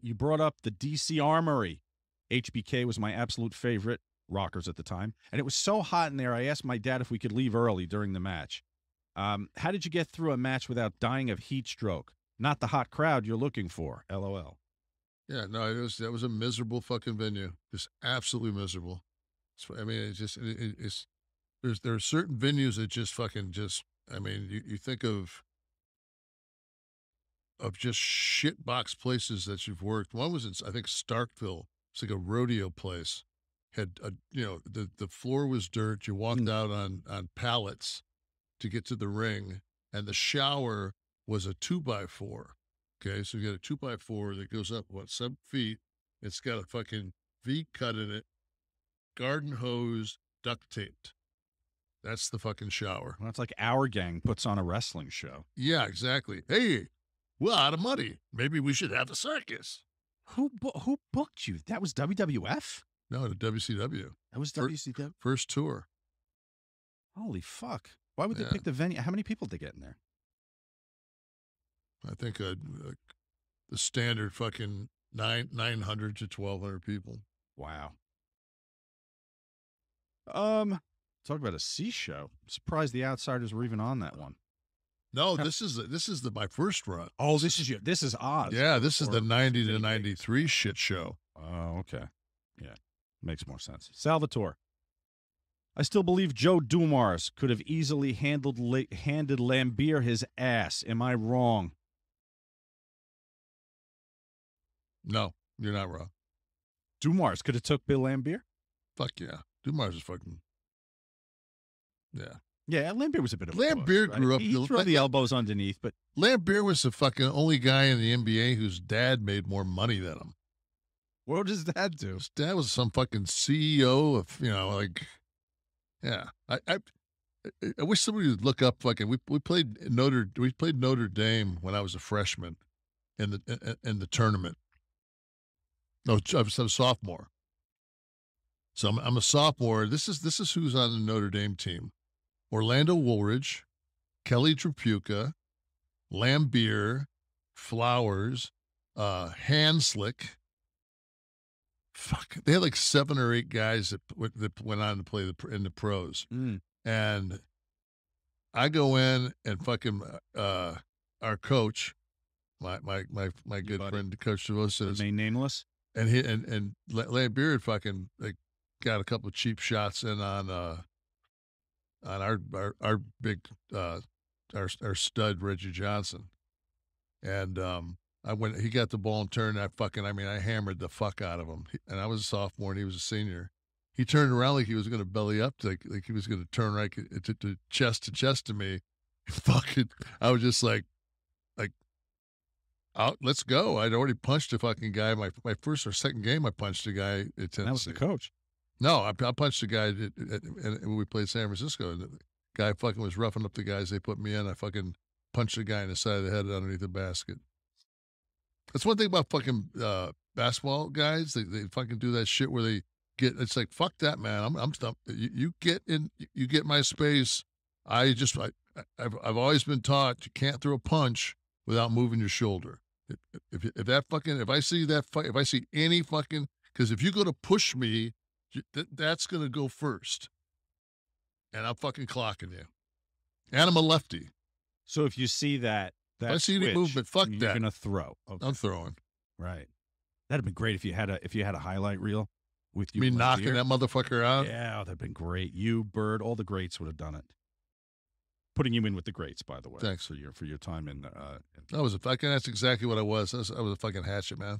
You brought up the DC Armory. HBK was my absolute favorite rockers at the time. And it was so hot in there, I asked my dad if we could leave early during the match. How did you get through a match without dying of heat stroke? Not the hot crowd you're looking for. LOL. Yeah, no, that was a miserable fucking venue. Just absolutely miserable. I mean, there are certain venues that just fucking I mean, you think of just shitbox places that you've worked. One was in, I think, Starkville. It's like a rodeo place. Had the floor was dirt. You walked out on pallets to get to the ring, and the shower was a 2x4. Okay, so you got a 2x4 that goes up 7 feet. It's got a fucking V cut in it, garden hose, duct taped. That's the fucking shower. Well, it's like Our Gang puts on a wrestling show. Yeah, exactly. Hey, we're out of money. Maybe we should have a circus. Who booked you? That was WWF? No, the WCW. That was WCW? First tour. Holy fuck. Why would they pick the venue? How many people did they get in there? I think the standard fucking 900 to 1,200 people. Wow. Talk about a C show. I'm surprised the Outsiders were even on that one. No, this is my first run. Oh, this is Oz. Yeah, this is the 90 to 93 shit show. Oh, okay. Yeah, makes more sense. Salvatore. I still believe Joe Dumars could have easily handed Lambier his ass. Am I wrong? No, you're not wrong. Dumars could have took Bill Lambier? Fuck yeah. Dumars is fucking... Yeah. Yeah, Lambier was a bit of a Lambier push, grew right? up... He threw the elbows underneath, but... Lambier was the fucking only guy in the NBA whose dad made more money than him. What does dad do? His dad was some fucking CEO of, like... Yeah. I wish somebody would look up fucking... We played Notre Dame when I was a freshman in the tournament. No, I was a sophomore. So I'm a sophomore. This is who's on the Notre Dame team: Orlando Woolridge, Kelly Tripucka, Lambier, Flowers, Hanslick. Fuck, they had like 7 or 8 guys that went on to play in the pros. And I go in and fucking our coach, my good friend, Coach DeVos, says, remain nameless. And Lambier had fucking got a couple of cheap shots in on our big our stud Reggie Johnson, and he got the ball and turned. I hammered the fuck out of him. And I was a sophomore and he was a senior. He turned around like he was going to belly up, like he was going to turn right to chest to me. Fucking, I was just like. Out, let's go. I'd already punched a fucking guy. My first or second game, I punched a guy at Tennessee. That was the coach. No, I punched a guy when we played San Francisco. And the guy fucking was roughing up the guys. They put me in. I fucking punched a guy in the side of the head underneath the basket. That's one thing about fucking basketball guys. They fucking do that shit where they get. It's like, fuck that, man. I'm stumped. You get in. You get my space. I've always been taught you can't throw a punch without moving your shoulder. If I see any fucking, because if you go to push me, that's going to go first. And I'm fucking clocking you. And I'm a lefty. So if you see that if I see any movement, fuck you're that. You're going to throw. Okay. I'm throwing. Right. That'd have been great if you had a highlight reel with you. You mean knocking that motherfucker out? Yeah, that'd been great. You, Bird, all the greats would have done it. Putting you in with the greats, by the way. Thanks for your time in. That's exactly what I was. I was a fucking hatchet man.